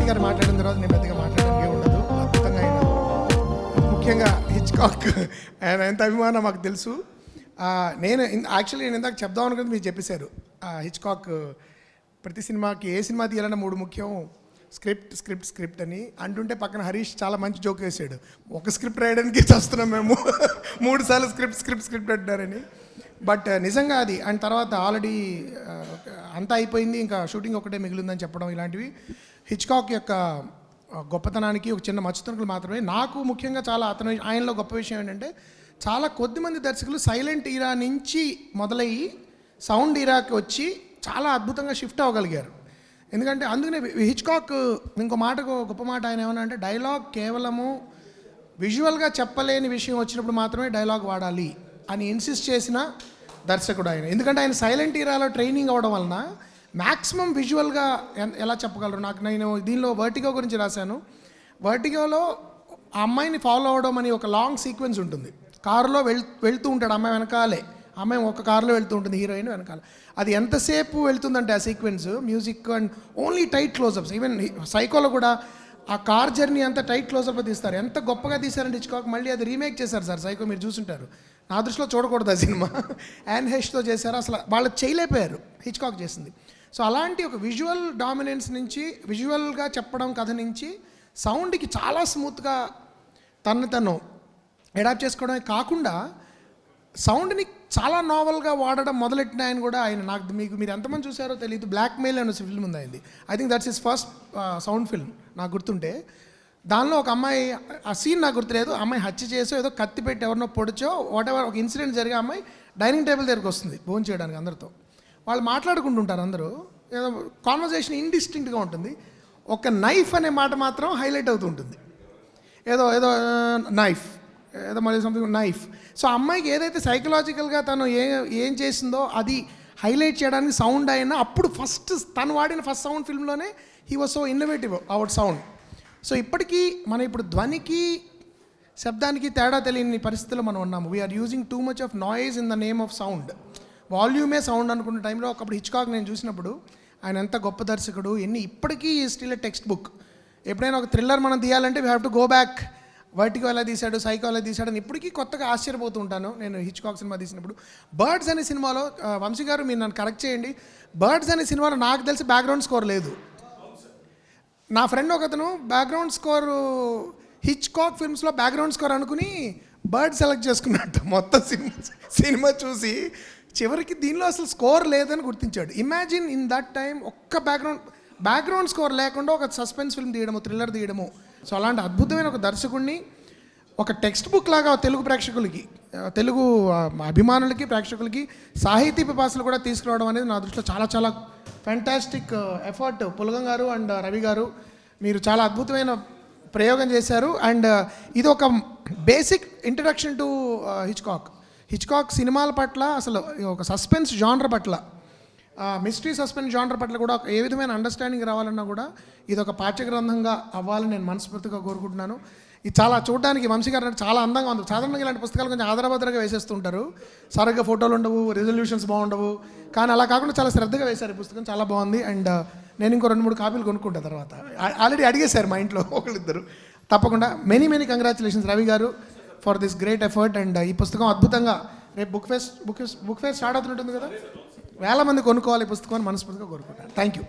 గారు మాట్లాడిన తర్వాత నేను పెద్దగా మాట్లాడడానికి ఉండదు. అద్భుతంగా ఆయన, ముఖ్యంగా హిచ్కాక్ ఆయన ఎంత అభిమానం మాకు తెలుసు. నేను యాక్చువల్లీ నేను ఇందాక చెప్దాం అనుకున్నది మీరు చెప్పేశారు. హిచ్కాక్ ప్రతి సినిమాకి ఏ సినిమా తీయాలన్నా 3 ముఖ్యం, స్క్రిప్ట్ స్క్రిప్ట్ స్క్రిప్ట్ అని అంటుంటే పక్కన హరీష్ చాలా మంచి జోక్ వేసాడు. ఒక స్క్రిప్ట్ రాయడానికి చేస్తున్నాం మేము 3 సార్లు స్క్రిప్ట్ స్క్రిప్ట్ స్క్రిప్ట్ అంటారని. బట్ నిజంగా అది అండ్ తర్వాత ఆల్రెడీ అంతా అయిపోయింది, ఇంకా షూటింగ్ ఒకటే మిగిలిందని చెప్పడం, ఇలాంటివి హిచ్కాక్ యొక్క గొప్పతనానికి ఒక చిన్న మచ్చుతనుకులు మాత్రమే. నాకు ముఖ్యంగా చాలా ఆయనలో గొప్ప విషయం ఏంటంటే, చాలా కొద్దిమంది దర్శకులు సైలెంట్ ఈరా నుంచి మొదలయ్యి సౌండ్ ఈరాకి వచ్చి చాలా అద్భుతంగా షిఫ్ట్ అవ్వగలిగారు. ఎందుకంటే అందుకనే హిచ్కాక్ ఇంకో మాటకు గొప్ప మాట ఆయన ఏమన్నా అంటే, డైలాగ్ కేవలము విజువల్గా చెప్పలేని విషయం వచ్చినప్పుడు మాత్రమే డైలాగ్ వాడాలి అని ఇన్సిస్ట్ చేసిన దర్శకుడు ఆయన. ఎందుకంటే ఆయన సైలెంట్ ఈరాలో ట్రైనింగ్ అవ్వడం వలన మ్యాక్సిమం విజువల్గా ఎలా చెప్పగలరు. నేను దీనిలో వర్టిగో గురించి రాశాను. వర్టిగోలో ఆ అమ్మాయిని ఫాలో అవడం అని ఒక లాంగ్ సీక్వెన్స్ ఉంటుంది. కారులో వెళ్తూ ఉంటాడు, అమ్మాయి వెనకాలే, అమ్మాయి ఒక కారులో వెళ్తూ ఉంటుంది, హీరోయిన్ వెనకాల. అది ఎంతసేపు వెళ్తుందంటే ఆ sequence, music and only tight closeups. Even సైకోలో కూడా ఆ కార్ జర్నీ అంతా టైట్ క్లోజప్లో తీస్తారు. ఎంత గొప్పగా తీశారంటే హిచ్కాక్ మళ్ళీ అది రీమేక్ చేశారు సార్. సైకో మీరు చూసుంటారు, నా దృష్టిలో చూడకూడదు ఆ సినిమా. యాన్ హెష్తో చేశారు, అసలు వాళ్ళు చేయలేకపోయారు, హిచ్కాక్ చేసింది. సో అలాంటి ఒక విజువల్ డామినెన్స్ నుంచి, విజువల్గా చెప్పడం కథ నుంచి సౌండ్కి చాలా స్మూత్గా తను అడాప్ట్ చేసుకోవడమే కాకుండా సౌండ్ని చాలా నావల్గా వాడడం మొదలెట్టిన ఆయన కూడా ఆయన. మీరు ఎంతమంది చూసారో తెలియదు, బ్లాక్ మెయిల్ అనే ఫిల్మ్ ఉంది అయింది. I think that's his first sound film నాకు గుర్తుంటే. దానిలో ఒక అమ్మాయి, ఆ సీన్ నాకు గుర్తులేదు, అమ్మాయి హత్య చేసో ఏదో కత్తి పెట్టి ఎవరినో పొడిచో వాట్ ఎవర్ ఒక ఇన్సిడెంట్ జరిగే అమ్మాయి డైనింగ్ టేబుల్ దగ్గరికి వస్తుంది భోజనం చేయడానికి. అందరితో వాళ్ళు మాట్లాడుకుంటుంటారు, అందరూ ఏదో కాన్వర్జేషన్ ఇండిస్టింక్ట్గా ఉంటుంది. ఒక నైఫ్ అనే మాట మాత్రం హైలైట్ అవుతూ ఉంటుంది. ఏదో ఏదో నైఫ్, ఏదో మళ్ళీ సంథింగ్ నైఫ్. సో అమ్మాయికి ఏదైతే సైకలాజికల్గా తను ఏం చేసిందో అది హైలైట్ చేయడానికి సౌండ్ అయినా, అప్పుడు తను వాడిన ఫస్ట్ సౌండ్ ఫిల్మ్లోనే he was so innovative our sound. So ఇప్పటికీ మనం ఇప్పుడు ధ్వనికి శబ్దానికి తేడా తెలియని పరిస్థితుల్లో మనం ఉన్నాము. We're using too much of noise in the name of sound. వాల్యూమే సౌండ్ అనుకున్న టైంలో ఒకప్పుడు హిచ్కాక్ నేను చూసినప్పుడు ఆయన ఎంత గొప్ప దర్శకుడు, ఇప్పటికీ స్టిల్ ఎ టెక్స్ట్ బుక్. ఎప్పుడైనా ఒక థ్రిల్లర్ మనం తీయాలంటే we have to go back, vertigo ఎలా తీశాడు, సైకో ఎలా తీశాడు అని ఇప్పటికీ కొత్తగా ఆశ్చర్యపోతూ ఉంటాను నేను హిచ్కాక్ సినిమా తీసినప్పుడు. బర్డ్స్ అనే సినిమాలో, వంశీ గారు మీరు నన్ను కరెక్ట్ చేయండి, బర్డ్స్ అనే సినిమాలో నాకు తెలిసి బ్యాక్గ్రౌండ్ స్కోర్ లేదు. నా ఫ్రెండ్ ఒకతను బ్యాక్గ్రౌండ్ స్కోర్ హిచ్కాక్ ఫిల్మ్స్లో బ్యాక్గ్రౌండ్ స్కోర్ అనుకుని బర్డ్ సెలెక్ట్ చేసుకున్నట్టు మొత్తం సినిమా చూసి చివరికి దీనిలో అసలు స్కోర్ లేదని గుర్తించాడు. ఇమాజిన్ ఇన్ దట్ టైం ఒక్క బ్యాక్గ్రౌండ్ స్కోర్ లేకుండా ఒక సస్పెన్స్ ఫిల్మ్ తీయడము, థ్రిల్లర్ తీయడము. సో అలాంటి అద్భుతమైన ఒక దర్శకుడిని ఒక టెక్స్ట్ బుక్ లాగా తెలుగు ప్రేక్షకులకి, తెలుగు అభిమానులకి, ప్రేక్షకులకి, సాహితీ పిపాసలు కూడా తీసుకురావడం అనేది నా దృష్టిలో చాలా చాలా ఫ్యాంటాస్టిక్ ఎఫర్ట్. పులగం గారు అండ్ రవి గారు, మీరు చాలా అద్భుతమైన ప్రయోగం చేశారు. అండ్ ఇది ఒక బేసిక్ ఇంట్రడక్షన్ టు హిచ్కాక్ సినిమాల పట్ల, అసలు ఒక సస్పెన్స్ జానర్ పట్ల, మిస్టరీ సస్పెన్స్ జానర్ పట్ల కూడా ఏ విధమైన అండర్స్టాండింగ్ రావాలన్నా కూడా ఇది ఒక పాఠ్యగ్రంథంగా అవ్వాలని నేను మనస్ఫూర్తిగా కోరుకుంటున్నాను. ఇది చాలా చూడడానికి వంశీ గారు చాలా అందంగా ఉంది. సాధారణంగా ఇలాంటి పుస్తకాలు కొంచెం ఆదరభద్రగా వేసేస్తుంటారు, సరిగ్గా ఫోటోలు ఉండవు, రిజల్యూషన్స్ బాగుండవు. కానీ అలా కాకుండా చాలా శ్రద్ధగా వేశారు ఈ పుస్తకం, చాలా బాగుంది. అండ్ నేను ఇంకో 2-3 కాపీలు కొనుక్కుంటా తర్వాత. ఆల్రెడీ అడిగేశారు మా ఇంట్లో ఒకళ్ళిద్దరు. తప్పకుండా మెనీ కంగ్రాచులేషన్స్ రవి గారు for this great effort. And ఈ పుస్తకం అద్భుతంగా రేపు బుక్ ఫెస్ట్ స్టార్ట్ అవుతుంటుంది కదా, వేల మంది కొనుక్కోవాలి ఈ పుస్తకం అని మనస్ఫూర్తిగా కోరుకుంటాను. Thank you.